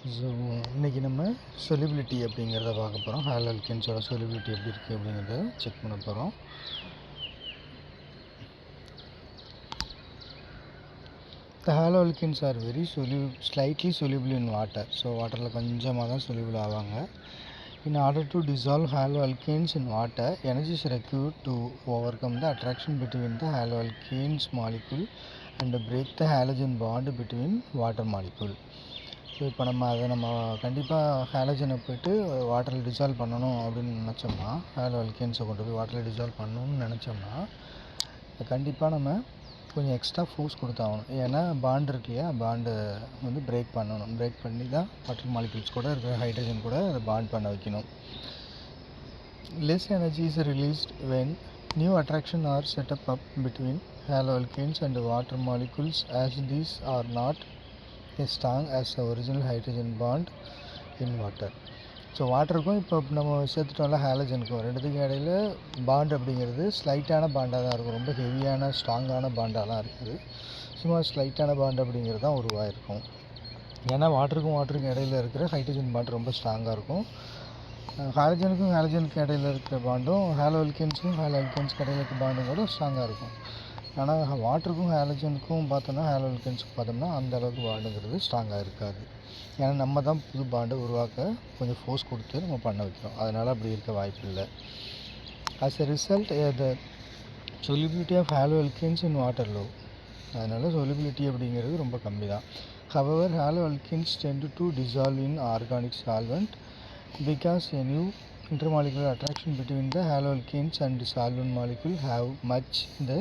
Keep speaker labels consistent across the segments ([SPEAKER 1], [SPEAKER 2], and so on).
[SPEAKER 1] So இன்றைக்கி நம்ம சொலிபிலிட்டி அப்படிங்கிறத பார்க்க போகிறோம். ஹாலோல்கேன்ஸோட சொலிபிலிட்டி எப்படி இருக்குது அப்படிங்கிறத செக் பண்ண போகிறோம். The haloalkanes are very slightly soluble in water. So வாட்டரில் கொஞ்சமாக தான் soluble ஆவாங்க. In order to dissolve haloalkanes in water, energy is required to overcome the attraction between the haloalkanes molecule and break the halogen bond between water molecule. So இப்போ நம்ம கண்டிப்பாக ஹாலஜனை போய்ட்டு வாட்டரில் dissolve பண்ணணும் அப்படின்னு நினச்சோம்னா, ஹாலோஅல்கேன்ஸை கொண்டு போய் வாட்டரில் டிசால்வ் பண்ணணும்னு நினச்சோம்னா கண்டிப்பாக நம்ம கொஞ்சம் எக்ஸ்ட்ரா ஃபோர்ஸ் கொடுத்தாகணும். ஏன்னா பாண்ட் இருக்கு இல்லையா, பாண்டு வந்து பிரேக் பண்ணணும். பிரேக் பண்ணி தான் வாட்டர் மாலிகுல்ஸ் கூட இருக்கிற ஹைட்ரஜன் கூட அதை பாண்ட் பண்ண வைக்கணும். Less energy is released when new attraction are set up between haloalkanes and water molecules, as these are not as strong as the original hydrogen bond in water. So வாட்டருக்கும் இப்போ நம்ம சேர்த்துட்டோம்ல ஹாலஜனுக்கும் ரெண்டுத்துக்கும் இடையில bond அப்படிங்கிறது ஸ்லைட்டான பாண்டாக தான் இருக்கும். ரொம்ப ஹெவியான ஸ்ட்ராங்கான பாண்டாலாம் இருக்குது. சும்மா ஸ்லைட்டான பாண்ட் அப்படிங்கிறது தான் உருவாயிருக்கும். ஏன்னா வாட்டருக்கும் இடையில இருக்கிற ஹைட்ரஜன் பாண்ட் ரொம்ப ஸ்ட்ராங்காக இருக்கும். ஹாலஜனுக்கும் இடையில இருக்கிற பாண்டும் ஹாலோஅல்கேன்ஸுக்கும் இடையில இருக்கிற பாண்டும் கூட ஸ்ட்ராங்காக இருக்கும். ஆனால் வாட்டருக்கும் ஹாலஜனுக்கும் பார்த்தோன்னா ஹாலோஅல்கேன்ஸுக்கு பார்த்தோம்னா அந்த அளவுக்கு பாண்டுங்கிறது ஸ்ட்ராங்காக இருக்காது. ஏன்னா நம்ம தான் புது பாண்டை உருவாக்க கொஞ்சம் ஃபோர்ஸ் கொடுத்து நம்ம பண்ண வைக்கிறோம். அதனால் அப்படி இருக்க வாய்ப்பு இல்லை. As a result, the solubility of haloalkanes in water low. அதனால் solubility அப்படிங்கிறது ரொம்ப கம்மி தான். However, haloalkanes tend to dissolve in organic solvent because a new intermolecular attraction between the haloalkanes and the solvent molecule have much the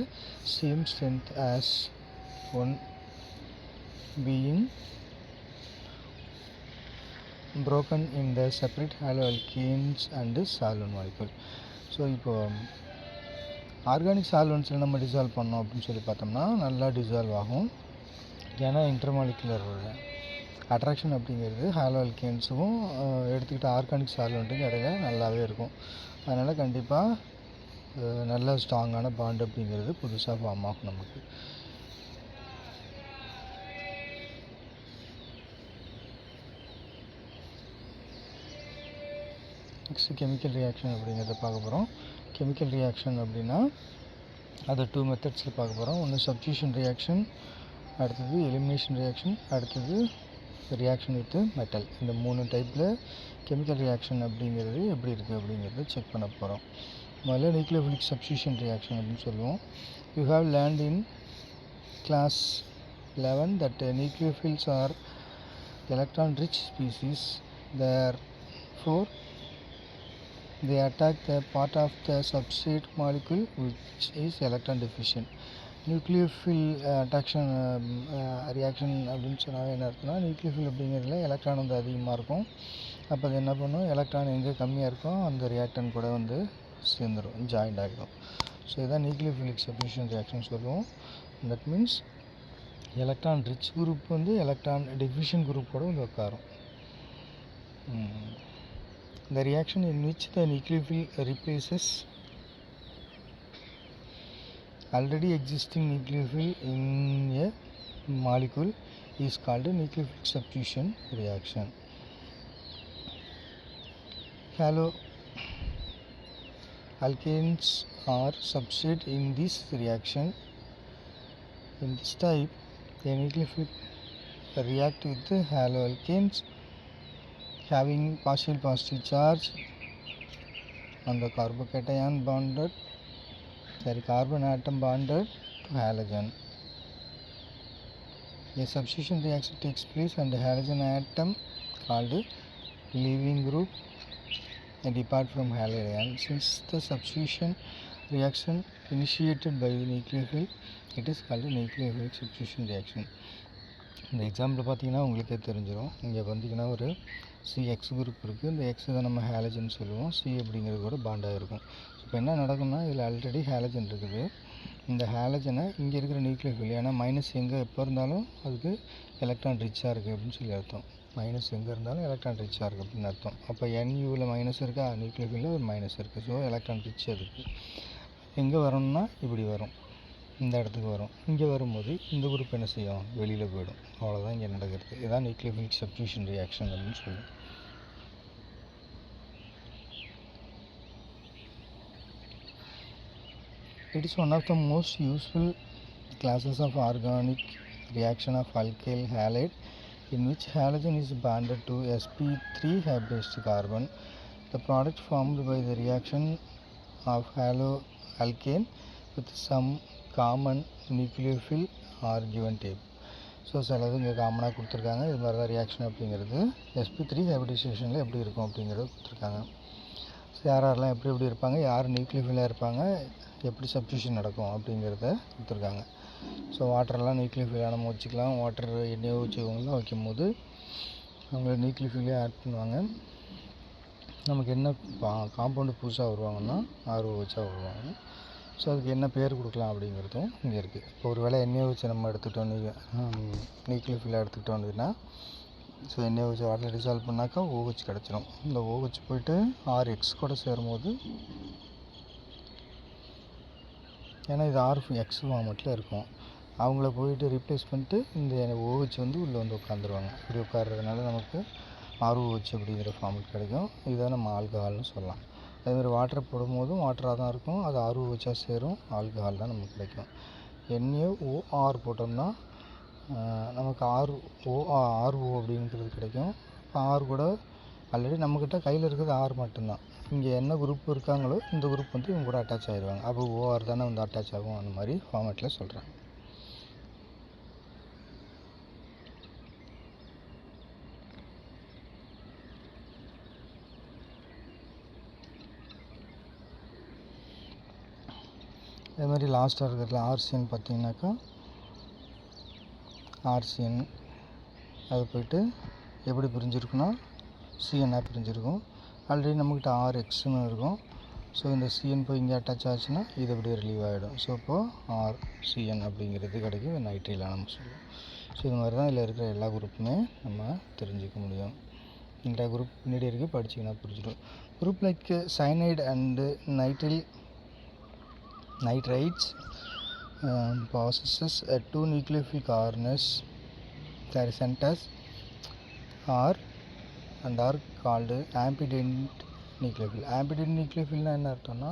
[SPEAKER 1] same strength as one being broken in the separate haloalkanes and the solvent molecule. So இப்போ organic சால்வெண்ட்ஸில் நம்ம dissolve பண்ணோம் அப்படின்னு சொல்லி பார்த்தோம்னா நல்லா dissolve ஆகும். ஏன்னா intermolecular attraction அப்படிங்கிறது ஹாலோஅல்கேன்ஸுக்கும் எடுத்துக்கிட்ட ஆர்கானிக் சால்வெண்ட்டுக்கும் இடையில நல்லாவே இருக்கும். அதனால் கண்டிப்பாக நல்ல ஸ்ட்ராங்கான பாண்ட் அப்படிங்கிறது புதுசாக ஃபார்ம் ஆகும் நமக்கு. நெக்ஸ்ட் கெமிக்கல் ரியாக்ஷன் அப்படிங்கிறத பார்க்க போகிறோம். கெமிக்கல் ரியாக்ஷன் அப்படின்னா அதை 2 மெத்தட்ஸில் பார்க்க போகிறோம். ஒன்று சப்ஸ்டியூஷன் ரியாக்ஷன், அடுத்தது எலிமினேஷன் ரியாக்ஷன், அடுத்தது ரியாக்ஷன் வித் மெட்டல். இந்த 3 டைப்பில் கெமிக்கல் ரியாக்ஷன் அப்படிங்கிறது எப்படி இருக்குது அப்படிங்கிறத செக் பண்ண போகிறோம். முதல்ல நியூக்ளியோஃபிலிக் சப்ஸ்டியூஷன் ரியாக்ஷன் அப்படின்னு சொல்லுவோம். You have learned in class 11 that nucleophiles are electron rich species. Therefore they attack the part of the substrate molecule which is electron deficient. Nucleophile attraction reaction அப்படின்னு சொன்னால் என்ன அர்த்தம்னா, nucleophile அப்படிங்கிறதுல electron வந்து அதிகமாக இருக்கும். அப்போ அது என்ன பண்ணும், எலக்ட்ரான் எங்கே கம்மியாக இருக்கோ அந்த ரியாக்டன் கூட வந்து சேர்ந்துடும், ஜாயிண்ட் ஆகிடும். ஸோ இதான் நியூக்ளியோஃபிலிக் சப்ஸ்டியூஷன் ரியாக்ஷன் சொல்லுவோம். That means electron rich group வந்து எலக்ட்ரான் டெஃபிஷியன்ட் குரூப்போடு வந்து உட்காரும். The reaction in which the nucleophile replaces already existing nucleophile in a molecule is called a nucleophilic substitution reaction. Haloalkanes are substrate in this reaction. In this type, the nucleophile react with the haloalkanes having partial positive charge on the carbocation bonded, carbon atom bonded to halogen. A substitution reaction takes place and the halogen atom called leaving group and depart from halogen. Since the substitution reaction initiated by nucleophile, it is called a nucleophilic substitution reaction. இந்த example பார்த்தீங்கன்னா உங்களுக்கே தெரிஞ்சிடும். இங்கே வந்தீங்கன்னா ஒரு CX group இருக்குது. இந்த X தான் நம்ம ஹாலஜன் சொல்லுவோம். C அப்படிங்கிறது கூட பாண்டாக இருக்கும். இப்போ என்ன நடக்கும்னா, இதில் ஆல்ரெடி ஹாலஜன் இருக்குது. இந்த ஹாலஜனை இங்கே இருக்கிற நியூக்ளியோஃபில், ஏன்னா மைனஸ் எங்கே எப்போ இருந்தாலும் அதுக்கு எலக்ட்ரான் ரிச்சாக இருக்குது அப்படின்னு சொல்லி அர்த்தம். மைனஸ் எங்கே இருந்தாலும் எலக்ட்ரான் ரிச்சாக இருக்குது அப்படின்னு அர்த்தம். அப்போ NUவில் மைனஸ் இருக்கா, நியூக்ளியோஃபிலில் ஒரு மைனஸ் இருக்குது. ஸோ எலக்ட்ரான் ரிச் அதுக்கு எங்கே வரணும்னா இப்படி வரும். இந்த இடத்துக்கு வரும். இங்கே வரும்போது இந்த குரூப் என்ன செய்யும், வெளியில் போயிடும். அவ்வளோதான் இங்கே நடக்கிறது. இதுதான் நியூக்ளியோஃபிலிக் சப்ஸ்டிடியூஷன் ரியாக்ஷன் அப்படின்னு சொல்லுவோம். It is one of the most useful classes of organic reaction of alkyl halide in which halogen is bonded to sp3 based carbon. The product formed by the reaction of haloalkane with some common nucleophile are given table. So சிலது இங்கே காமனாக கொடுத்துருக்காங்க. இது மாதிரி தான் reaction அப்படிங்கிறது sp3 ஹைபிரிடைசேஷனில் எப்படி இருக்கும் அப்படிங்கிறது கொடுத்துருக்காங்க. ஸோ யாரெல்லாம் எப்படி இருப்பாங்க, யார் நியூக்ளியோஃபிலாக இருப்பாங்க, எப்படி சப்ஸ்டிடியூஷன் நடக்கும் அப்படிங்கிறத கொடுத்துருக்காங்க. ஸோ வாட்டரெல்லாம் நியூக்ளியோஃபிலாக நம்ம வச்சுக்கலாம். வாட்டர் எண்ணெயோ வச்சுக்கவங்களாம் வைக்கும்போது அவங்க நியூக்ளியோஃபிலே ஆட் பண்ணுவாங்க. நமக்கு என்ன காம்பவுண்டு புதுசாக வருவாங்கன்னா ROHஆ வருவாங்க. ஸோ அதுக்கு என்ன பேர் கொடுக்கலாம் அப்படிங்கிறதும் இங்கே இருக்குது. இப்போ ஒரு வேளை எண்ணெயை வச்சு நம்ம எடுத்துக்கிட்டோம், நியூக்ளியோஃபிலாக எடுத்துக்கிட்டோம் அப்படின்னா, ஸோ எண்ணெயை வச்சு வாட்டர் டிசால்வ் பண்ணாக்கா OH கிடச்சிரும். இந்த OH போயிட்டு RX கூட சேரும்போது, ஏன்னா இது RX ஃபார்மெட்டில் இருக்கும், அவங்கள போயிட்டு ரீப்ளேஸ் பண்ணிட்டு இந்த OH வந்து உள்ளே வந்து உட்காந்துருவாங்க. இப்படி உட்கார்றதுனால நமக்கு ROH அப்படிங்கிற ஃபார்மெட் கிடைக்கும். இதை நம்ம ஆல்கஹால்னு சொல்லலாம். அதேமாதிரி வாட்டரை போடும்போதும் வாட்டராக தான் இருக்கும், அது ROHஆ சேரும், ஆல்கஹால் தான் நமக்கு கிடைக்கும். NaOR போட்டோம்னா நமக்கு RO அப்படிங்கிறது கிடைக்கும். இப்போ R கூட ஆல்ரெடி நம்மக்கிட்ட கையில் இருக்கிறது R மட்டும்தான். இங்கே என்ன குரூப் இருக்காங்களோ இந்த குரூப் வந்து இவங்க கூட அட்டாச் ஆகிடுவாங்க. அப்போ OR தானே வந்து அட்டாச் ஆகும். அந்த மாதிரி ஃபார்மேட்டில் சொல்கிறேன். அதே மாதிரி லாஸ்ட்டாக இருக்கிறதுல RCN பார்த்திங்கனாக்கா, RCN அது போய்ட்டு எப்படி பிரிஞ்சிருக்குன்னா CNஆக பிரிஞ்சிருக்கும். ஆல்ரெடி நம்மக்கிட்ட RXன்னு இருக்கும். ஸோ இந்த CN போய் இங்கே அட்டாச் ஆச்சுன்னா இது அப்படியே ரிலீவ் ஆகிடும். ஸோ இப்போது RCN அப்படிங்கிறது கிடைக்கும். நைட்ரிலாக நம்ம சொல்லுவோம். ஸோ இது மாதிரி தான் இதில் இருக்கிற எல்லா குரூப்புமே நம்ம தெரிஞ்சிக்க முடியும். இந்த குரூப் பின்னாடி இருக்குது, படிச்சிங்கன்னா புரிஞ்சிடும். Group like cyanide and nitrites possesses two nucleophilic RNAs centers and are called ampident nucleophile. Ampident nucleophile என்ன அர்த்தம்னா,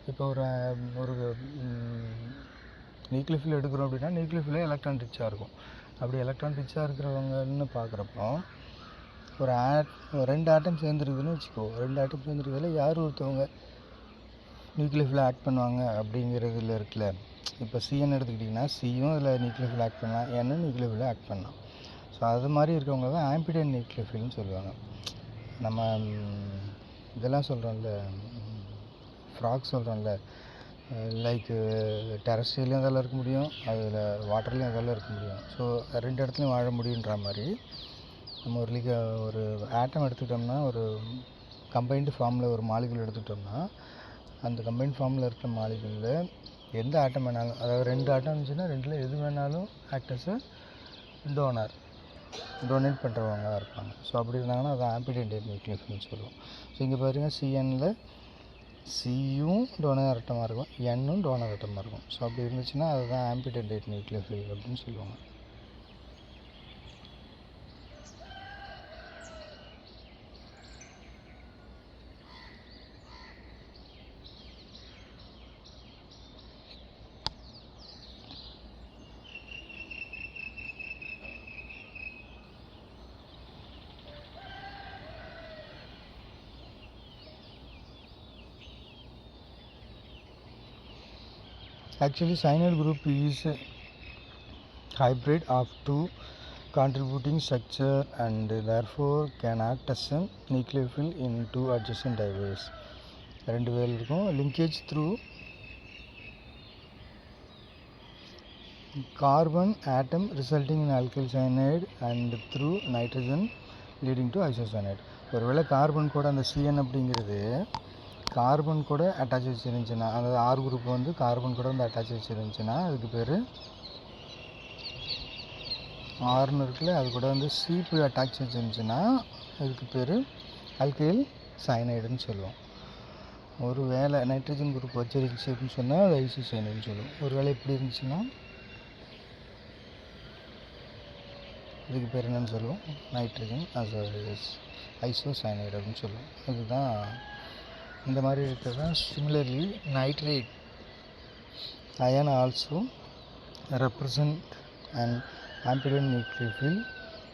[SPEAKER 1] இப்போ ஒரு நியூக்ளியோஃபில் எடுக்கிறோம் அப்படின்னா நியூக்ளியோஃபிலே எலக்ட்ரான் ரிச்சாக இருக்கும். அப்படி எலக்ட்ரான் ரிச்சாக இருக்கிறவங்கன்னு பார்க்குறப்போ ஒரு ரெண்டு ஆட்டம் சேர்ந்துருக்குதுன்னு வச்சுக்கோ. ரெண்டு ஆட்டம் சேர்ந்துருக்கிறதுல யார் ஒருத்தவங்க நியூக்ளியோஃபில் ஆக்ட் பண்ணுவாங்க அப்படிங்கிறதுல இருக்குல்ல. இப்போ CN எடுத்துக்கிட்டிங்கன்னா சியும் இதில் நியூக்ளியோஃபில் ஆக்ட் பண்ணலாம், N நியூக்ளியோஃபில் ஆக்ட் பண்ணலாம். ஸோ அது மாதிரி இருக்கவங்க தான் ஆம்பிடென்ட் நியூக்ளியோஃபில்னு சொல்லுவாங்க. நம்ம இதெல்லாம் சொல்கிறோம்ல, ஃப்ராக் சொல்கிறோம்ல, லைக் டெரஸ்ட்ரியலையும் அதெல்லாம் இருக்க முடியும், அதில் வாட்டர்லேயும் அதெல்லாம் இருக்க முடியும். ஸோ ரெண்டு இடத்துலையும் வாழ முடியுன்ற மாதிரி நம்ம ஒரு ஆட்டம் எடுத்துக்கிட்டோம்னா, ஒரு கம்பைன்டு ஃபார்மில் ஒரு மாலிகுல் எடுத்துக்கிட்டோம்னா, அந்த கம்பைன் ஃபார்மில் இருக்கிற மாலிகுலில் எந்த ஆட்டம் வேணாலும், அதாவது ரெண்டு ஆட்டம் இருந்துச்சுன்னா ரெண்டில் எது வேணாலும் ஆக்டர்ஸை டொனேட் பண்ணுறவங்க இருப்பாங்க. ஸோ அப்படி இருந்தாங்கன்னா அது ஆம்பிடென்ட் நியூக்ளியோஃபில்னு சொல்லுவோம். ஸோ இங்கே பாருங்கள், CNல சியும் டோனர் ஆட்டமாக இருக்கும், Nனும் டோனர் ஆட்டமாக இருக்கும். ஸோ அப்படி இருந்துச்சுன்னா அதுதான் ஆம்பிடென்ட் நியூக்ளியோஃபில் அப்படின்னு சொல்லுவாங்க. Actually, cyanide group is a hybrid of two contributing structure and therefore can act as a nucleophile in two adjacent divides. ரெண்டு வேல் இருக்கும். linkage through carbon atom resulting in alkyl cyanide and through nitrogen leading to isocyanide. ஒருவேளை carbon கூட அந்த CN அப்படிங்கிறது carbon கூட attach வச்சுருந்துச்சுன்னா, அதாவது R group வந்து carbon கூட வந்து அட்டாச் வச்சுருந்துச்சுன்னா அதுக்கு பேர் Rன்னு இருக்குல்ல, அது கூட வந்து C போய் அட்டாச் வச்சுருந்துச்சுன்னா அதுக்கு பேர் ஆல்கைல் சயனைடுன்னு சொல்லுவோம். ஒரு வேளை நைட்ரஜன் குரூப் வச்சிருந்துச்சு அப்படின்னு சொன்னால் அது ஐசோசைனைடுன்னு சொல்லுவோம். ஒரு வேளை எப்படி இருந்துச்சுன்னா இதுக்கு பேர் என்னன்னு சொல்லுவோம், நைட்ரஜன் ஐசோசைனைடு அப்படின்னு சொல்லுவோம். இதுதான் இந்த மாதிரி இருக்கிறது தான். Similarly nitrate ion also represent and ambident nucleophile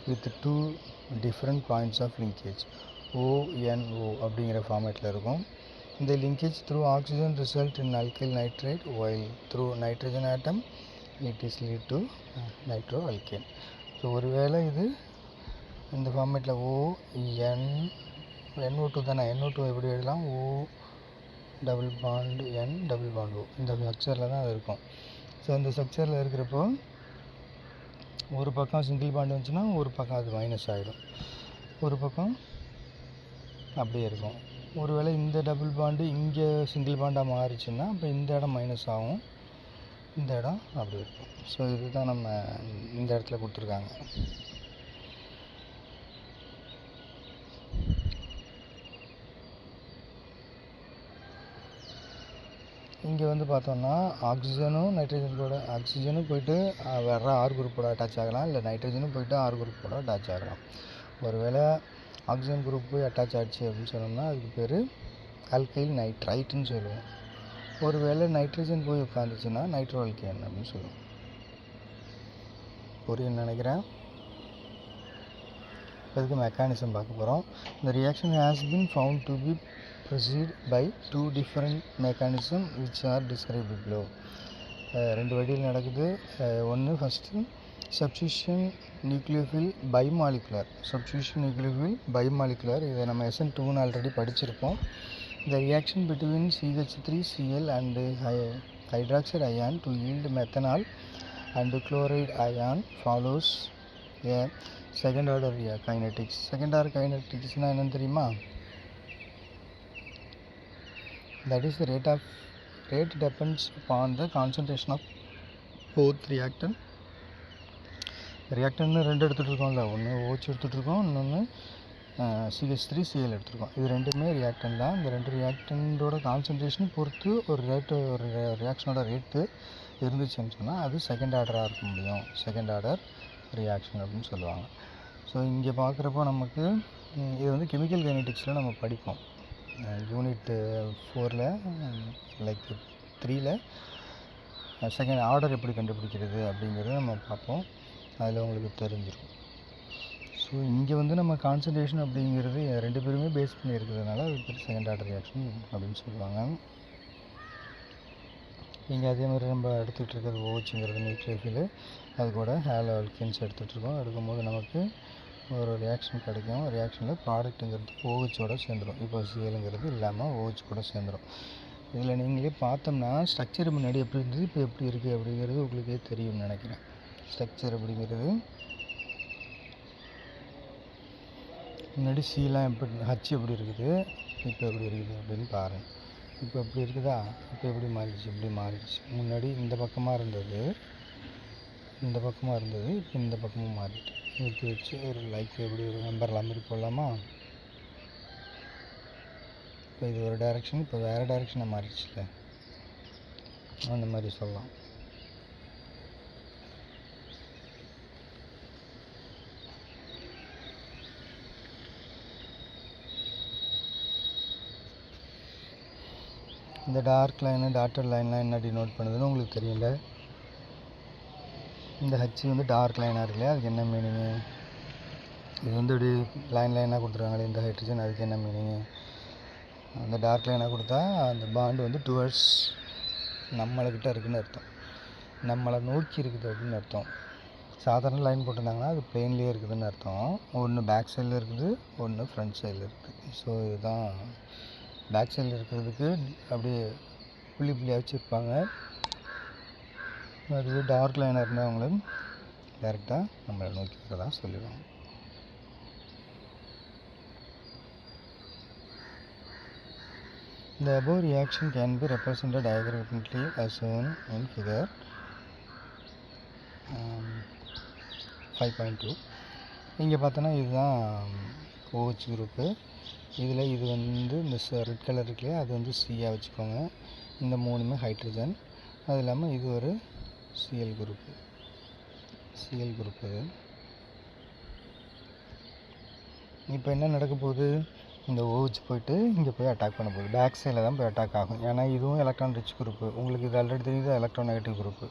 [SPEAKER 1] with 2 different points of linkage ONO அப்படிங்கிற ஃபார்மேட்டில் இருக்கும். இந்த linkage through oxygen result in alkyl nitrate while through nitrogen atom it is lead to nitro alkane. So ஒருவேளை இது இந்த ஃபார்மேட்டில் NO2 தானே, NO2 எப்படி எழுதலாம், O double bond N double bond O, இந்த ஸ்ட்ரக்சரில் தான் அது இருக்கும். ஸோ இந்த ஸ்ட்ரக்சரில் இருக்கிறப்போ ஒரு பக்கம் சிங்கிள் பாண்டு வந்துச்சுன்னா ஒரு பக்கம் அது மைனஸ் ஆகிடும், ஒரு பக்கம் அப்படியே இருக்கும். ஒருவேளை இந்த டபுள் பாண்டு இங்கே சிங்கிள் பாண்டாக மாறிச்சுன்னா அப்போ இந்த இடம் மைனஸ் ஆகும், இந்த இடம் அப்படி இருக்கும். ஸோ இதுதான் நம்ம இந்த இடத்துல கொடுத்துருக்காங்க. இங்கே வந்து பார்த்தோம்னா ஆக்சிஜனும் ஆக்சிஜனும் போயிட்டு வர்ற ஆர் குரூப்போட அட்டாச் ஆகலாம், இல்லை நைட்ரஜனும் போயிட்டு ஆர் குரூப்போட அட்டாச் ஆகலாம். ஒருவேளை ஆக்சிஜன் குரூப் போய் அட்டாச் ஆகிடுச்சு அப்படின்னு சொன்னோம்னா அதுக்கு பேர் ஆல்கைல் நைட்ரைட்டுன்னு சொல்லுவோம். ஒருவேளை நைட்ரஜன் போய் உட்காந்துச்சுன்னா நைட்ரோ அல்கேன் அப்படின்னு சொல்லுவோம். புரியுன்னு நினைக்கிறேன். அதுக்கு மெக்கானிசம் பார்க்க போகிறோம். இந்த reaction has been found to be proceed by 2 different mechanisms which are described below. ரெண்டு வழியில் நடக்குது. ஒன்று ஃபஸ்ட்டு substitution nucleophile bimolecular. இதை நம்ம SN2 ஆல்ரெடி படிச்சிருப்போம். The reaction between CH3Cl and hydroxide ion to yield methanol and chloride ion follows a second order kinetics. Second order kineticsனா என்னன்னு தெரியுமா? That is the rate depends upon the concentration of both reactant. ரியாக்டன்ட்னு ரெண்டு எடுத்துகிட்டு இருக்கோம்ல, ஒன்று OH எடுத்துகிட்ருக்கோம், இன்னொன்று CH3Cl எடுத்துருக்கோம். இது ரெண்டுமே ரியாக்டன் தான். இந்த ரெண்டு ரியாக்டண்டோட கான்சன்ட்ரேஷன் பொறுத்து ஒரு ரியாக்ஷனோட ரேட்டு இருந்துச்சுன்னு சொன்னால் அது செகண்ட் ஆர்டராக இருக்க முடியும். செகண்ட் ஆர்டர் ரியாக்ஷன் அப்படின்னு சொல்லுவாங்க. ஸோ இங்கே பார்க்குறப்போ நமக்கு இது வந்து கெமிக்கல் கைனடிக்ஸில் நம்ம படிப்போம். யூனிட் 4ல் லைக் 3ல் செகண்ட் ஆர்டர் எப்படி கண்டுபிடிக்கிறது அப்படிங்கிறத நம்ம பார்ப்போம். அதில் உங்களுக்கு தெரிஞ்சிடும். ஸோ இங்கே வந்து நம்ம கான்சன்ட்ரேஷன் அப்படிங்கிறது ரெண்டு பேருமே பேஸ் பண்ணி இருக்கிறதுனால அது பேர் செகண்ட் ஆர்டர் ரியாக்ஷன் அப்படின்னு சொல்லுவாங்க. இங்கே அதே மாதிரி நம்ம எடுத்துகிட்டு இருக்கிறது OHங்கிறது நியூக்ளியோஃபில், அது கூட ஹேலோ அல்கேன்ஸ் எடுத்துகிட்ருக்கோம். எடுக்கும்போது நமக்கு ஒரு ரியாக்ஷன் கிடைக்கும். ரியாக்ஷனில் ப்ராடக்ட்டுங்கிறது OHோட சேர்ந்துடும். இப்போ Clங்கிறது இல்லாமல் OH கூட சேர்ந்துடும். இதில் நீங்களே பார்த்தோம்னா ஸ்ட்ரக்சர் முன்னாடி எப்படி இருந்தது இப்போ எப்படி இருக்குது அப்படிங்கிறது உங்களுக்கே தெரியும்னு நினைக்கிறேன். ஸ்ட்ரக்சர் அப்படிங்கிறது முன்னாடி Cலாம் எப்படி, H எப்படி இருக்குது, இப்போ எப்படி இருக்குது அப்படின்னு பாருங்கள். இப்போ எப்படி இருக்குதா, இப்போ எப்படி மாறிடுச்சு, இப்படி மாறிடுச்சு. முன்னாடி இந்த பக்கமாக இருந்தது, இப்போ இந்த பக்கமும் மாறிட்டு. இப்போ வச்சு ஒரு லைக் எப்படி ஒரு நம்பர்லாம் மாதிரி போடலாமா? இப்போ இது ஒரு டைரெக்ஷன், இப்போ வேறு டைரெக்ஷனாக மாறிடுச்சுல, அந்த மாதிரி சொல்லலாம். இந்த டார்க் லைனு டாட்டட் லைன்லாம் என்ன டினோட் பண்ணுதுன்னு உங்களுக்கு தெரியல. இந்த H வந்து டார்க் லைனாக இருக்குல்லையா, அதுக்கு என்ன மீனிங்கு? இது வந்து இப்படி லைனாக கொடுத்துருவாங்களே இந்த ஹைட்ரஜன், அதுக்கு என்ன மீனிங்கு? அந்த டார்க் லைனாக கொடுத்தா அந்த பாண்டு வந்து டுவர்ட்ஸ் நம்மள்கிட்ட இருக்குதுன்னு அர்த்தம், நம்மளை நோக்கி இருக்குது அப்படின்னு அர்த்தம். சாதாரண லைன் போட்டிருந்தாங்கன்னா அது பிளெயின்லேயே இருக்குதுன்னு அர்த்தம். ஒன்று பேக் சைடில் இருக்குது, ஒன்று ஃப்ரண்ட் சைடில் இருக்குது. ஸோ இதுதான் பேக் சைடில் இருக்கிறதுக்கு அப்படியே புள்ளி புள்ளியாக வச்சுருப்பாங்க. அதுவே டார்க் லைனாக இருந்தால் அவங்களும் டைரெக்டாக நம்மளை நோக்கி இருக்கிறதா சொல்லிடுவாங்க. The above reaction can be represented diagrammatically as shown in figure 5.2. இங்கே பார்த்தோன்னா இதுதான் OH குரூப்பு, இதில் இது வந்து இந்த ரெட் கலர் இருக்குல்லையா, அது வந்து சியாக வச்சுக்கோங்க. இந்த 3மே ஹைட்ரஜன். அது இல்லாமல் இது ஒரு சிஎல் குரூப்பு. இது இப்போ என்ன நடக்க போகுது, இந்த OH போயிட்டு இங்கே போய் அட்டாக் பண்ண போகுது. பேக் சைடில் தான் போய் அட்டாக் ஆகும். ஏன்னா இதுவும் எலக்ட்ரான் ரிச் குரூப்பு. உங்களுக்கு இது ஆல்ரெடி தெரியுது, எலக்ட்ரான் நெகட்டிவ் குரூப்பு.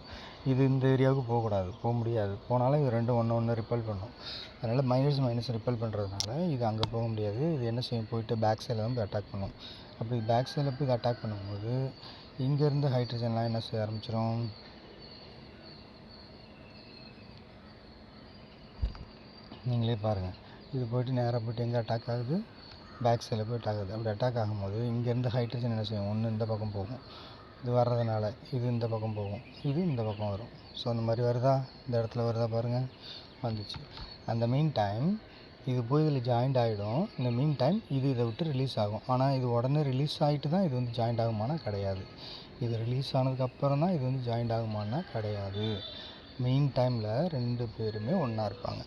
[SPEAKER 1] இது இந்த ஏரியாவுக்கு போகக்கூடாது, போக முடியாது. போனாலும் இது ரெண்டும் ஒன்று ரிப்பல் பண்ணும். அதனால் மைனஸ் ரிப்பல் பண்ணுறதுனால இது அங்கே போக முடியாது. இது என்ன செய்யும், போயிட்டு பேக் சைடில் தான் போய் அட்டாக் பண்ணும். அப்படி பேக் சைடில் போய் இது அட்டாக் பண்ணும்போது இங்கேருந்து ஹைட்ரஜன்லாம் என்ன செய்ய ஆரம்பிச்சிடும், நீங்களே பாருங்கள். இது போய்ட்டு நேராக போய்ட்டு எங்கே அட்டாக் ஆகுது, பேக் சைடில் போய் அட்டாக் ஆகுது. அப்படி அட்டாக் ஆகும்போது இங்கேருந்து ஹைட்ரஜன் என்ன செய்யும், ஒன்று இந்த பக்கம் போகும். இது வர்றதுனால இது இந்த பக்கம் போகும், இது இந்த பக்கம் வரும். ஸோ அந்த மாதிரி வருதா, இந்த இடத்துல வருதா பாருங்கள், வந்துச்சு. அந்த மீன் டைம் இது போய் இதில் ஜாயிண்ட் ஆகிடும். இந்த மீன் டைம் இது இதை விட்டு ரிலீஸ் ஆகும். ஆனால் இது உடனே ரிலீஸ் ஆகிட்டு தான் இது வந்து ஜாயிண்ட் ஆகுமானா கிடையாது. இது ரிலீஸ் ஆனதுக்கப்புறம் தான் இது வந்து ஜாயிண்ட் ஆகுமானா கிடையாது. மீன் டைமில் 2 பேருமே ஒன்றா இருப்பாங்க.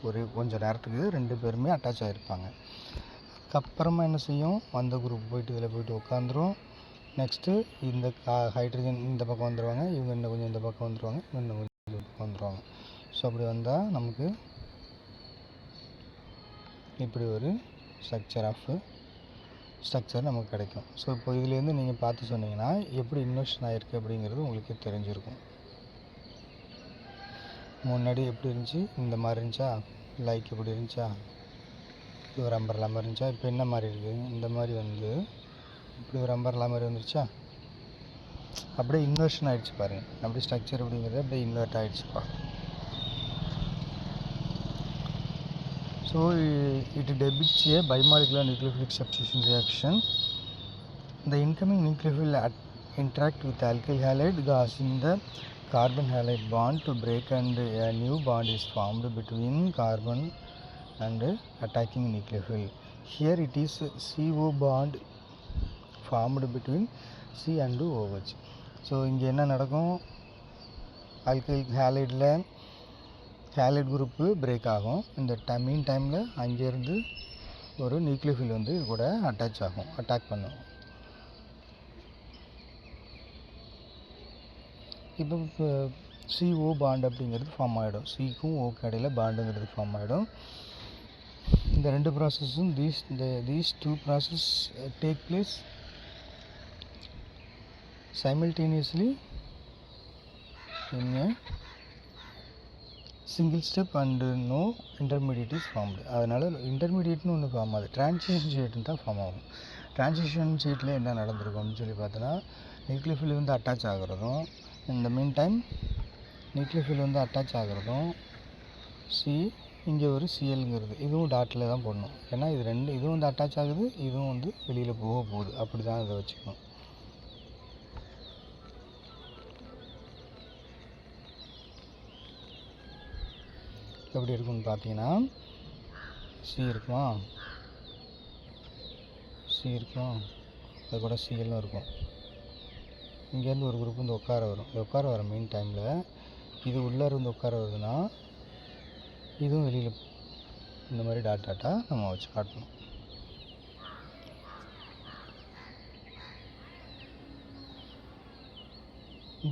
[SPEAKER 1] ஒரு கொஞ்சம் நேரத்துக்கு 2 பேருமே அட்டாச் ஆகிருப்பாங்க. அதுக்கப்புறமா என்ன செய்யும், வந்த குரூப் போயிட்டு இதில் போயிட்டு உட்காந்துரும். நெக்ஸ்ட்டு இந்த ஹைட்ரஜன் இந்த பக்கம் வந்துடுவாங்க, இவங்க இன்னும் கொஞ்சம் இந்த பக்கம் வந்துடுவாங்க, இன்னும் கொஞ்சம் இந்த பக்கம் வந்துடுவாங்க. ஸோ அப்படி வந்தால் நமக்கு இப்படி ஒரு ஸ்ட்ரக்சர் நமக்கு கிடைக்கும். ஸோ இப்போ இதுலேருந்து நீங்கள் பார்த்து சொன்னீங்கன்னா எப்படி இன்வெர்ஷன் ஆகிருக்கு அப்படிங்கிறது உங்களுக்கு தெரிஞ்சிருக்கும். முன்னாடி எப்படி இருந்துச்சு, இந்த மாதிரி இருந்துச்சா, லைக் எப்படி இருந்துச்சா, இது ஒரு அம்பர்லா மாதிரி இருந்துச்சா. இப்போ என்ன மாதிரி இருக்குது, இந்த மாதிரி வந்து இப்படி ஒரு அம்பர்லா மாதிரி வந்துருச்சா, அப்படியே இன்வெர்ஷன் ஆகிடுச்சு பாருங்கள். அப்படியே ஸ்ட்ரக்சர் அப்படிங்கிறது அப்படியே இன்வெர்ட் ஆகிடுச்சுப்பா. So it depicts a bimolecular nucleophilic substitution reaction. The incoming nucleophile interact with alkyl halide gas in the carbon halide bond to break, and a new bond is formed between carbon and attacking nucleophile. Here it is CO bond formed between C and OH. So இங்கே என்ன நடக்கும், alkyl ஹேலைடில் halide group break ஆகும். இந்த மீன் டைமில் அங்கேருந்து ஒரு nucleophile வந்து இது கூட அட்டாக் பண்ணும். இப்போ CO பாண்ட் அப்படிங்கிறது ஃபார்ம் ஆகிடும். சிக்கும் ஓக்கு இடையில் பாண்டுங்கிறது ஃபார்ம் ஆகிடும். இந்த 2 ப்ராசஸும் these two process take place simultaneously in a single step and no intermediate is formed. அதனால் இன்டர்மீடியட்னு ஒன்று ஃபார்ம் ஆகுது, டிரான்சிஷன் ஸ்டேட்னு தான் ஃபார்ம் ஆகும். டிரான்சிஷன் ஸ்டேட்டில் என்ன நடந்திருக்கும்னு சொல்லி பார்த்தோன்னா, நியூக்ளியோஃபில் வந்து அட்டாச் ஆகிறதும், இந்த மீன் டைம் நியூக்ளியோஃபில் வந்து அட்டாச் ஆகிறதும், இங்கே ஒரு சிஎல்ங்கிறது இதுவும் டாட்டில் தான் போடணும். ஏன்னா இது இதுவும் வந்து அட்டாச் ஆகுது, இதுவும் வந்து வெளியில் போகுது. அப்படி தான் இதை வச்சுக்கணும். எப்படி இருக்குன்னு பார்த்தீங்கன்னா, சி இருக்கும், அது கூட சிஎல்லும் இருக்கும். இங்கேருந்து ஒரு குரூப் வந்து உட்கார வர மீன் டைமில் இது உள்ளே இருந்து உட்கார வருதுன்னா, இதுவும் வெளியில் இந்த மாதிரி டாட்டாக நம்ம வச்சு காட்டணும்.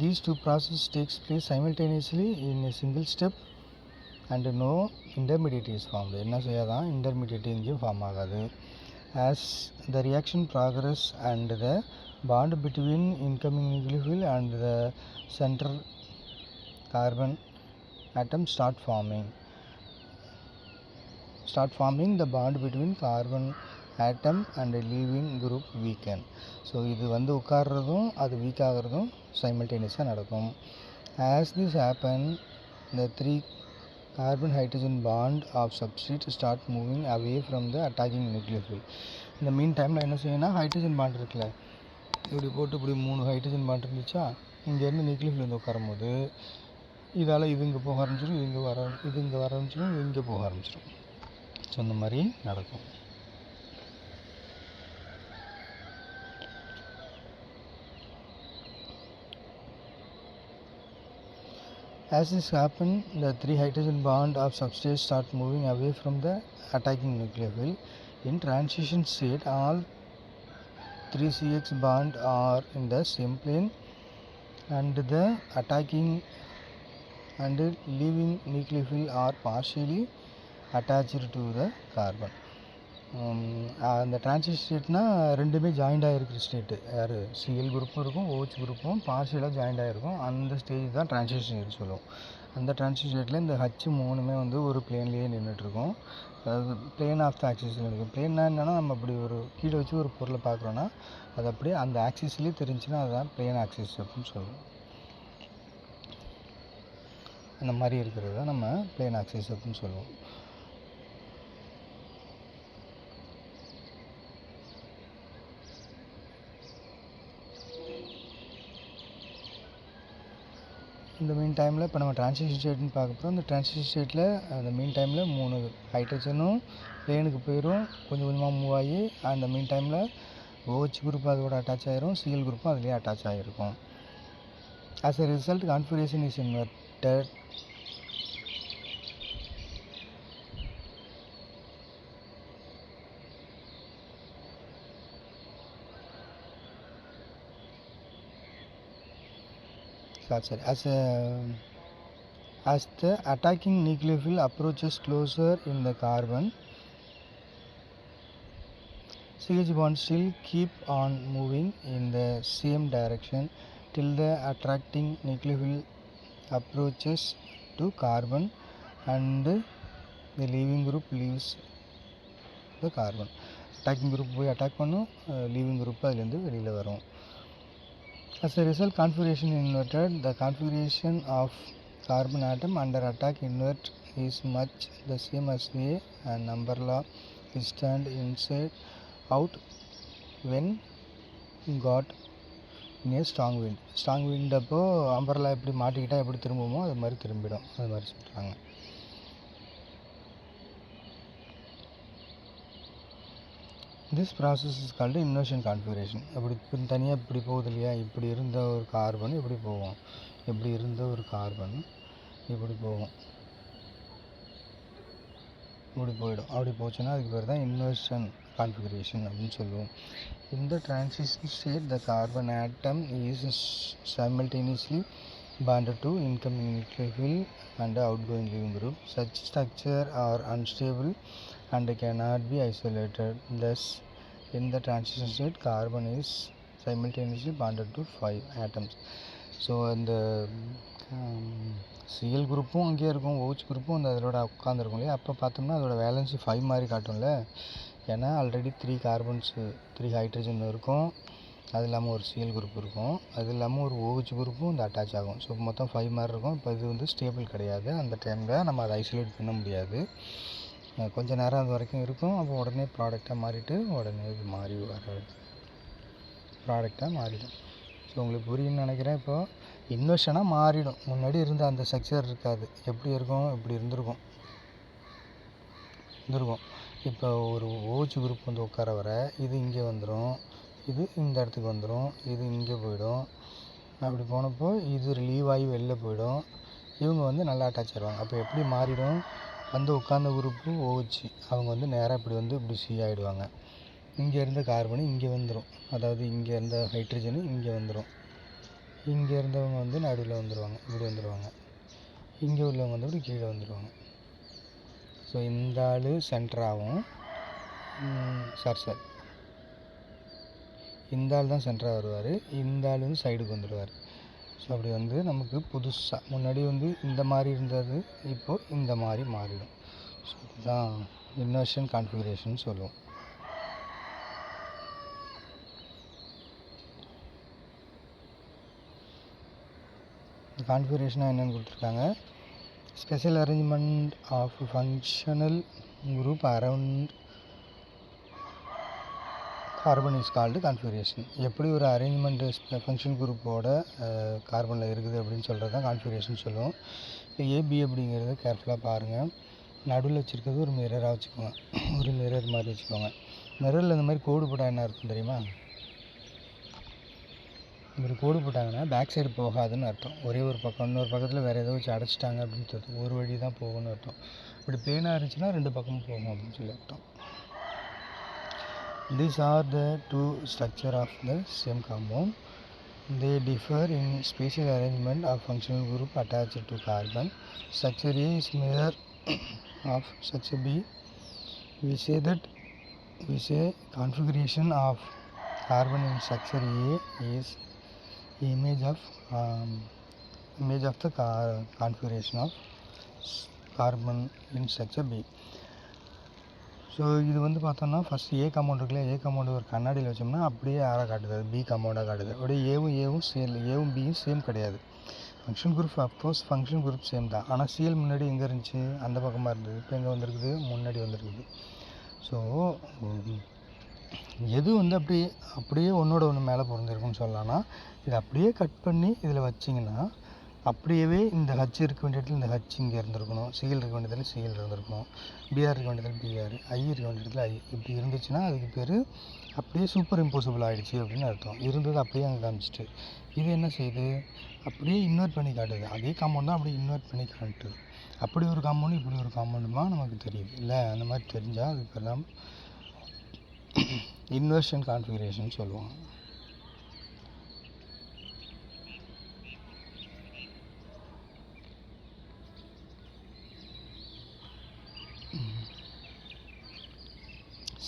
[SPEAKER 1] These two processes takes place simultaneously in a single step and no intermediate is formed. என்ன செய்யாதான், இன்டர்மீடியட் எங்கேயும் ஃபார்ம் ஆகாது. As the reaction progress and the bond between incoming nucleophile and the center carbon atom start forming, the bond between carbon atom and leaving group weaken. So இது வந்து உட்கார்றதும் அது week ஆகிறதும் சைமல்டேனியஸாக நடக்கும். As this happen, the 3 carbon hydrogen bond of substrate start moving away from the attacking nucleophile. இந்த மீன் டைமில் என்ன செய்யணும்னா, hydrogen bond இருக்குல்ல, இப்படி போட்டு இப்படி 3 ஹைட்ரஜன் பாண்ட் இருந்துச்சா, இங்கேருந்து நியூக்ளியோஃபில் வந்து உட்காரும் போது இதால் இது இங்கே போக ஆரம்பிச்சிடும், இது இங்கே வர ஆரம்பிச்சிடும், இது இங்கே போக ஆரம்பிச்சிடும். ஸோ இந்த மாதிரி நடக்கும். As this happens, the 3 hydrogen bond of substrate start moving away from the attacking nucleophile. In transition state, all 3 CX bond are in the same plane and the attacking and leaving nucleophile are partially attached to the carbon. அந்த transition ஸ்டேட்னா ரெண்டுமே ஜாயிண்டாக இருக்கிற state, யார் CL குரூப்பும் இருக்கும் OH குரூப்பும் பார்ஷியலாக ஜாயிண்டாக இருக்கும். அந்த stage தான் transition state சொல்லுவோம். அந்த டிரான்சிஷன் ஸ்டேட்டில் இந்த ஹச் மூணுமே வந்து ஒரு பிளேன்லேயே நின்றுட்டுருக்கும். அதாவது பிளேன் ஆஃப் த ஆக்சிஸில் இருக்கும். பிளேன்னா என்னென்னா, நம்ம அப்படி ஒரு கீழே வச்சு ஒரு பொருளை பார்க்குறோன்னா அது அப்படியே அந்த ஆக்சிஸ்லேயே தெரிஞ்சுன்னா அதுதான் பிளேன் ஆக்சிஸ் அப்படின்னு சொல்லுவோம். அந்த மாதிரி இருக்கிறது தான் நம்ம பிளேன் ஆக்சிஸ் அப்படின்னு சொல்லுவோம். இந்த மீன் டைமில் இப்போ நம்ம டிரான்சிஷன் ஸ்டேட்னு பார்க்க போகிறோம். இந்த டிரான்சிஷன் ஸ்டேட்டில் அந்த மீன் டைமில் 3 ஹைட்ரஜனும் பிளேனுக்கு போயிடும், கொஞ்சம் கொஞ்சமாக மூவ் ஆகி அந்த மீன் டைமில் OH குரூப் அதோட அட்டாச் ஆகிரும், சிஎல் குரூப்பும் அதுலேயே அட்டாச் ஆகிருக்கும். As a result configuration is inverted. As the attacking nucleophile approaches closer in the carbon, CH bonds still keep on moving in the same direction till the attracting nucleophile approaches to carbon and the leaving group leaves the carbon. Attacking group போய் attack பண்ணும், leaving group அதுலேருந்து வெளியில் வரும். As a result, configuration inverted. The configuration of carbon atom under attack invert is much the same as an umbrella is turned inside out when got in a strong wind. Strong wind அப்போ umbrella எப்படி மாட்டிக்கிட்டா எப்படி திரும்புமோ அது மாதிரி திரும்பிடும், அது மாதிரி சொல்கிறாங்க. This process is called inversion configuration. அப்படி தனியாக இப்படி போகுது இல்லையா, இப்படி இருந்த ஒரு கார்பன் இப்படி போகும், இப்படி இருந்த ஒரு கார்பன் இப்படி போகும், இப்படி போயிடும். அப்படி போச்சுன்னா அதுக்கு பேர் தான் இன்வர்ஷன் கான்ஃபிகரேஷன் அப்படின்னு சொல்லுவோம். In the transition state, the carbon atom is simultaneously bonded to incoming nucleophile and outgoing leaving group. Such structure are unstable and cannot be isolated. Thus, in the transition state, carbon is simultaneously bonded to 5 atoms. So அந்த CL குரூப்பும் அங்கேயே இருக்கும், OH குரூப்பும் அந்த அதோட உட்காந்துருக்கும் இல்லையா. அப்போ பார்த்தோம்னா அதோட வேலன்சி 5 மாதிரி காட்டும்ல, ஏன்னா ஆல்ரெடி 3 கார்பன்ஸு 3 ஹைட்ரஜன் இருக்கும், அது இல்லாமல் ஒரு சிஎல் குரூப் இருக்கும், அது இல்லாமல் ஒரு ஓஹெச் குரூப்பும் இந்த அட்டாச் ஆகும். ஸோ மொத்தம் 5 மாதிரி இருக்கும். இப்போ இது வந்து ஸ்டேபிள் கிடையாது, அந்த டைமில் நம்ம அதை ஐசோலேட் பண்ண முடியாது. கொஞ்சம் நேரம் அது வரைக்கும் இருக்கும், அப்போ உடனே ப்ராடக்டாக மாறிட்டு உடனே இது மாறி வர ப்ராடக்டாக மாறிடும். ஸோ உங்களுக்கு புரியுன்னு நினைக்கிறேன். இப்போது இன்வெர்ஷனாக மாறிடும், முன்னாடி இருந்த அந்த ஸ்ட்ரக்சர் இருக்காது, எப்படி இருக்கும் இப்படி இருந்திருக்கும். இப்போ ஒரு OH குரூப் வந்து உட்கார வர இது இங்கே வந்துடும், இது இந்த இடத்துக்கு வந்துடும், இது இங்கே போயிடும். அப்படி போனப்போ இது ரிலீவ் ஆகி வெளில போயிடும், இவங்க வந்து நல்லா அட்டாச் ஆகிடுவாங்க. அப்போ எப்படி மாறிடும், வந்து உட்கார்ந்த குரூப்பு OH அவங்க வந்து நேராக இப்படி வந்து இப்படி சி ஆகிடுவாங்க. இங்கே இருந்த கார்பனு இங்கே வந்துடும், அதாவது இங்கே இருந்த ஹைட்ரஜனு இங்கே வந்துடும், இங்கே இருந்தவங்க வந்து நடுவில் வந்துடுவாங்க, இப்படி வந்துடுவாங்க, இங்கே உள்ளவங்க வந்து இப்படி கீழே வந்துடுவாங்க. ஸோ இந்த ஆள் சென்டராகவும் சார் இந்த ஆள் தான் சென்டராக வருவார், இந்த ஆள் வந்து சைடுக்கு வந்துடுவார். ஸோ அப்படி வந்து நமக்கு புதுசாக முன்னாடி வந்து இந்த மாதிரி இருந்தது இப்போது இந்த மாதிரி மாறிடும். ஸோ இதுதான் இன்வர்ஷன் கான்ஃபிகரேஷன் சொல்லுவோம். இந்த கான்ஃபிகரேஷனாக என்னென்னு கொடுத்துருக்காங்க. Special arrangement of functional group around carbon is called configuration. எப்படி ஒரு அரேஞ்ச்மெண்ட்டு ஃபங்க்ஷன் குரூப்போட கார்பனில் இருக்குது அப்படின்னு சொல்கிறது தான் கான்ஃபிகரேஷன் சொல்லுவோம். இப்போ ஏபி அப்படிங்கிறத கேர்ஃபுல்லாக பாருங்கள். நடுவில் வச்சுருக்கிறது ஒரு மிரராக வச்சுக்கோங்க, ஒரு மிரர் மாதிரி வச்சுக்கோங்க. மிரரில் இந்த மாதிரி கோடு போட்டால் என்ன இருக்கும் தெரியுமா? இப்படி கோடு போட்டாங்கன்னா பேக் சைடு போகாதுன்னு அர்த்தம். ஒரே ஒரு பக்கம், இன்னொரு பக்கத்தில் வேறு ஏதோ வச்சு அடைச்சிட்டாங்க அப்படின்னு சொல்லி ஒரு வழி தான் போகும்னு அர்த்தம். இப்படி பிளேனாக இருந்துச்சுன்னா 2 பக்கமும் போகும் அப்படின்னு சொல்லி அர்த்தம். These are the two structure of the same compound. They differ in spatial arrangement of functional group attached to carbon. Structure A is mirror of structure B. We say configuration of carbon in structure A is image of the configuration of carbon in structure B. So இது வந்து பார்த்தோம்னா first A compound இருக்குல்ல, ஏ compound ஒரு கண்ணாடியில் வச்சோம்னா அப்படியே ஆறாக காட்டுது, அது பி காம்பவுண்டாக காட்டுது. அப்படியே ஏவும் பியும் சேம் கிடையாது. Function group of course function group same தான், ஆனால் சிஎல் முன்னாடி எங்கே இருந்துச்சு, அந்த பக்கமாக இருந்தது, இப்போ எங்கே வந்திருக்குது, முன்னாடி வந்திருக்குது. ஸோ எது வந்து அப்படியே ஒன்றோட ஒன்று மேலே பொருந்திருக்குன்னு சொல்லலாம்னா, இதை அப்படியே கட் பண்ணி இதில் வச்சிங்கன்னா அப்படியே இந்த ஹச் இருக்க வேண்டிய இடத்துல இந்த ஹச் இங்கே இருந்திருக்கணும், சிஎல் இருக்க வேண்டிய இடத்துல சிஎல் இருந்திருக்கணும், பிஆர் இருக்க வேண்டிய இடத்துல பிஆர், ஐ இருக்க வேண்டிய இடத்துல ஐ. இப்படி இருந்துச்சுன்னா அதுக்கு பேர் அப்படியே சூப்பர் இம்போசிபிள் ஆகிடுச்சு அப்படின்னு அர்த்தம். இருந்தது அப்படியே அங்கே காமிச்சிட்டு, இது என்ன செய்யுது, அப்படியே இன்வெர்ட் பண்ணி காட்டுது. அதே காம்பவுண்ட் தான் அப்படியே இன்வெர்ட் பண்ணி காட்டுது. அப்படி ஒரு காம்பவுண்டு இப்படி ஒரு காம்பவுண்டுமா நமக்கு தெரியுது இல்லை. அந்த மாதிரி தெரிஞ்சால் அதுக்கு எல்லாம் இன்வெர்ஷன் கான்ஃபிகரேஷன் சொல்லுவாங்க.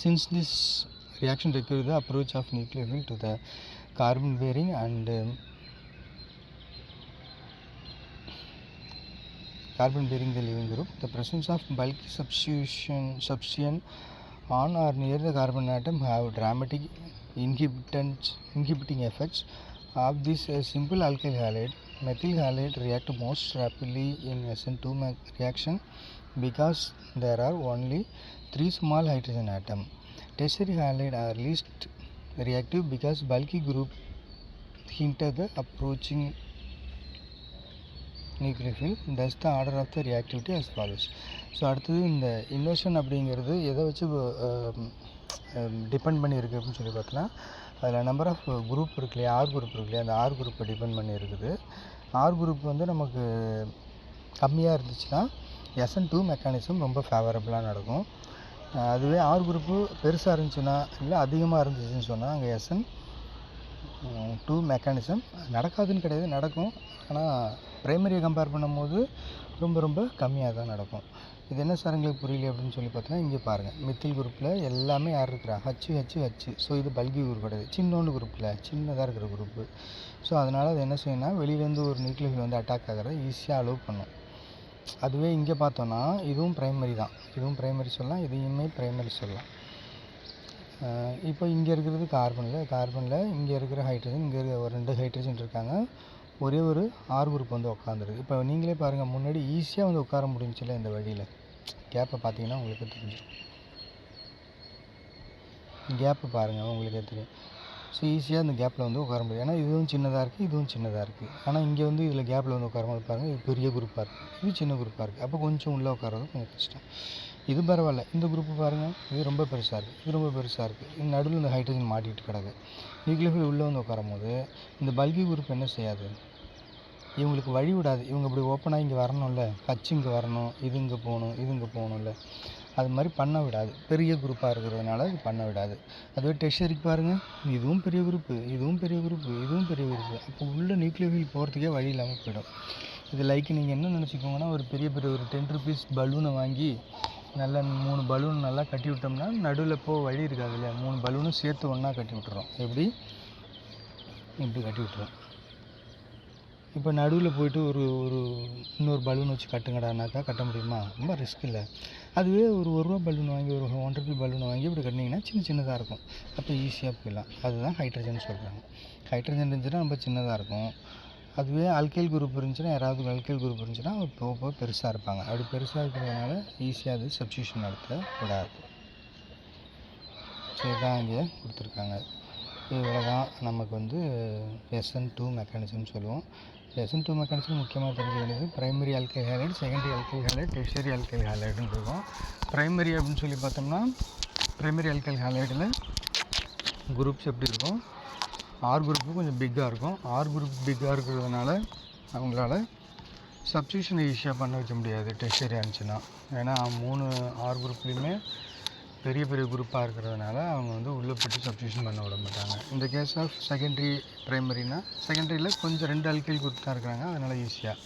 [SPEAKER 1] Since this reaction requires the approach of nucleophile to the carbon bearing and the leaving group, the presence of bulky substitution on or near the carbon atom have dramatic inhibiting effects of this simple alkyl halide. Methyl halide react most rapidly in SN2 reaction because there are only 3 small hydrogen atoms. Tertiary halide are least reactive because bulky group hinder the approaching nucleophile. Thus the order of the reactivity as follows. So அடுத்தது இந்த inversion அப்படிங்கிறது எதை வச்சு depend பண்ணி இருக்குது அப்படின்னு சொல்லி பார்த்தோன்னா, அதில் நம்பர் ஆஃப் குரூப் இருக்கு இல்லையா, ஆர் குரூப் இருக்கு இல்லையா, அந்த ஆர் குரூப்பை டிபெண்ட் பண்ணி இருக்குது. ஆர் குரூப் வந்து நமக்கு கம்மியாக இருந்துச்சுன்னா SN2 மெக்கானிசம் ரொம்ப ஃபேவரபுளாக நடக்கும். அதுவே ஆர் குரூப்பு பெருசாக இருந்துச்சுன்னா இல்லை அதிகமாக இருந்துச்சுன்னு சொன்னால் அங்கே SN2 மெக்கானிசம் நடக்காதுன்னு கிடையாது, நடக்கும். ஆனால் ப்ரைமரியை கம்பேர் பண்ணும்போது ரொம்ப ரொம்ப கம்மியாக தான் நடக்கும். இது என்ன சார் எங்களுக்கு புரியல அப்படின்னு சொல்லி பார்த்தோன்னா, இங்கே பாருங்கள், மித்தில் குரூப்பில் எல்லாமே யார் இருக்கிறா, ஹச். ஸோ இது பல்கி குரூப் கிடையாது, சின்னோண்டு குரூப்பில் சின்னதாக இருக்கிற குரூப்பு. ஸோ அதனால் அது என்ன செய்யணும்னா வெளியிலேருந்து ஒரு நியூக்ளியோஃபில் வந்து அட்டாக் ஆகிறத ஈஸியாக அலோவ் பண்ணும். அதுவே இங்கே பார்த்தோன்னா இதுவும் ப்ரைமரி தான், இதுவும் ப்ரைமரி சொல்லலாம், இதையுமே ப்ரைமரி சொல்லலாம். இப்போ இங்கே இருக்கிறது கார்பனில் இங்கே இருக்கிற ஹைட்ரஜன், இங்கே ஒரு 2 ஹைட்ரஜன் இருக்காங்க, ஒரே ஒரு ஆர் குரூப் வந்து உட்காந்துருக்கு. இப்போ நீங்களே பாருங்கள், முன்னாடி ஈஸியாக வந்து உட்கார முடிஞ்சில்ல இந்த வழியில். கேப்பை பார்த்தீங்கன்னா உங்களுக்கு தெரிஞ்சிடும், கேப்பை பாருங்கள் உங்களுக்கே தெரியும். ஸோ ஈஸியாக இந்த கேப்பில் வந்து உட்கார முடியும், ஏன்னா இதுவும் சின்னதாக இருக்குது, இதுவும் சின்னதாக இருக்குது. ஆனால் இங்கே வந்து இதில் கேப்பில் வந்து உட்காரும்போது பாருங்கள், இது பெரிய குரூப்பாக இருக்குது, இது சின்ன குரூப்பாக இருக்குது. அப்போ கொஞ்சம் உள்ளே உட்காரது கொஞ்சம் கஷ்டம். இது பரவாயில்ல, இந்த குரூப்பு பாருங்கள், இது ரொம்ப பெருசாக இருக்குது, இது ரொம்ப பெருசாக இருக்குது. இந்த நடுவில் இந்த ஹைட்ரஜன் மாட்டிகிட்டு கிடக்கு. நியூக்ளியோஃபில் உள்ளே வந்து உட்காரும் போது இந்த பல்கி குரூப் என்ன செய்யாது, இவங்களுக்கு வழி விடாது. இவங்க இப்படி ஓப்பனாக இங்கே வரணும்ல, ஹச் இங்கே வரணும், இது இங்கே போகணும்ல, அது மாதிரி பண்ண விடாது. பெரிய குரூப்பாக இருக்கிறதுனால இது பண்ண விடாது. அதுவே டெர்ஷரிக்கு பாருங்கள், இதுவும் பெரிய குரூப்பு, இதுவும் பெரிய குரூப்பு, இதுவும் பெரிய குரூப்பு. அப்போ உள்ள நியூக்ளியோஃபில் போகிறதுக்கே வழி இல்லாமல் போயிடும். இது லைக் நீங்கள் என்ன நினச்சிக்கோங்கன்னா, ஒரு பெரிய ஒரு 10 rupees பலூனை வாங்கி நல்லா 3 பலூன் நல்லா கட்டி விட்டோம்னா நடுவில் வழி இருக்காது இல்லையா, 3 பலூனும் சேர்த்து ஒன்றா கட்டி விட்டுறோம். இப்படி கட்டி விட்டுறோம். இப்போ நடுவில் போய்ட்டு ஒரு இன்னொரு பலூன் வச்சு கட்டுங்கடானாக்கா கட்ட முடியுமா, ரொம்ப ரிஸ்க் இல்லை. அதுவே ஒரு ரூபா பலூன் வாங்கி ஒரு 1 rupee பலூனை வாங்கி இப்படி கட்டினீங்கன்னா சின்னதாக இருக்கும், அப்போ ஈஸியாக போயிடலாம். அதுதான் ஹைட்ரஜன் சொல்கிறாங்க. ஹைட்ரஜன் இருந்துச்சுன்னா ரொம்ப சின்னதாக இருக்கும். அதுவே அல்கைல் குரூப் இருந்துச்சுன்னா, யாராவது அல்கைல் குரூப் இருந்துச்சுன்னா போக பெருசாக இருப்பாங்க. அப்படி பெருசாக இருக்கிறதுனால ஈஸியாக அது சப்ஸ்டியூஷன் நடத்த விடாது. ஸோ இதான் இங்கே கொடுத்துருக்காங்க. இவ்வளோ தான் நமக்கு வந்து SN2 மெக்கானிசம் சொல்லுவோம். SN2 மெக்கானிசம் முக்கியமாக தெரிஞ்ச வேண்டியது primary alkyl halide, secondary alkyl halide, tertiary alkyl ஹாலைடுன்னு இருக்கும். பிரைமரி அப்படின்னு சொல்லி பார்த்தோம்னா, பிரைமரி அல்கைல் ஹாலைடில் குரூப்ஸ் எப்படி இருக்கும், ஆர் குரூப்பு கொஞ்சம் பிக்காக இருக்கும். ஆர் குரூப் பிக்காக இருக்கிறதுனால அவங்களால சப்ஸ்டியூஷன் ஈஸியாக பண்ண வைக்க முடியாது டெர்ஷியரியாக இருந்துச்சுன்னா. ஏன்னா 3 ஆர் குரூப்லேயுமே பெரிய பெரிய குரூப்பாக இருக்கிறதுனால அவங்க வந்து உள்ளே போட்டு சப்ஸ்டியூஷன் பண்ண விட மாட்டாங்க. இந்த கேஸ் ஆஃப் செகண்டரி ப்ரைமரினா செகண்டரியில் கொஞ்சம் 2 அல்கைல் குரூப் தான் இருக்கிறாங்க, அதனால் ஈஸியாக.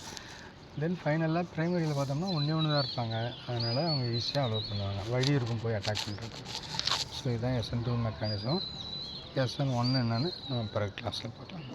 [SPEAKER 1] தென் ஃபைனலாக ப்ரைமரியில் பார்த்தோம்னா ஒன்றே தான் இருப்பாங்க, அதனால் அவங்க ஈஸியாக அலோவ் பண்ணுவாங்க, வழி இருக்கும் போய் அட்டாக் பண்ணுறது. ஸோ இதுதான் SN2 மெக்கானிசம். SN1 என்னென்னு நம்ம பிறகு கிளாஸில் பார்க்கலாம்.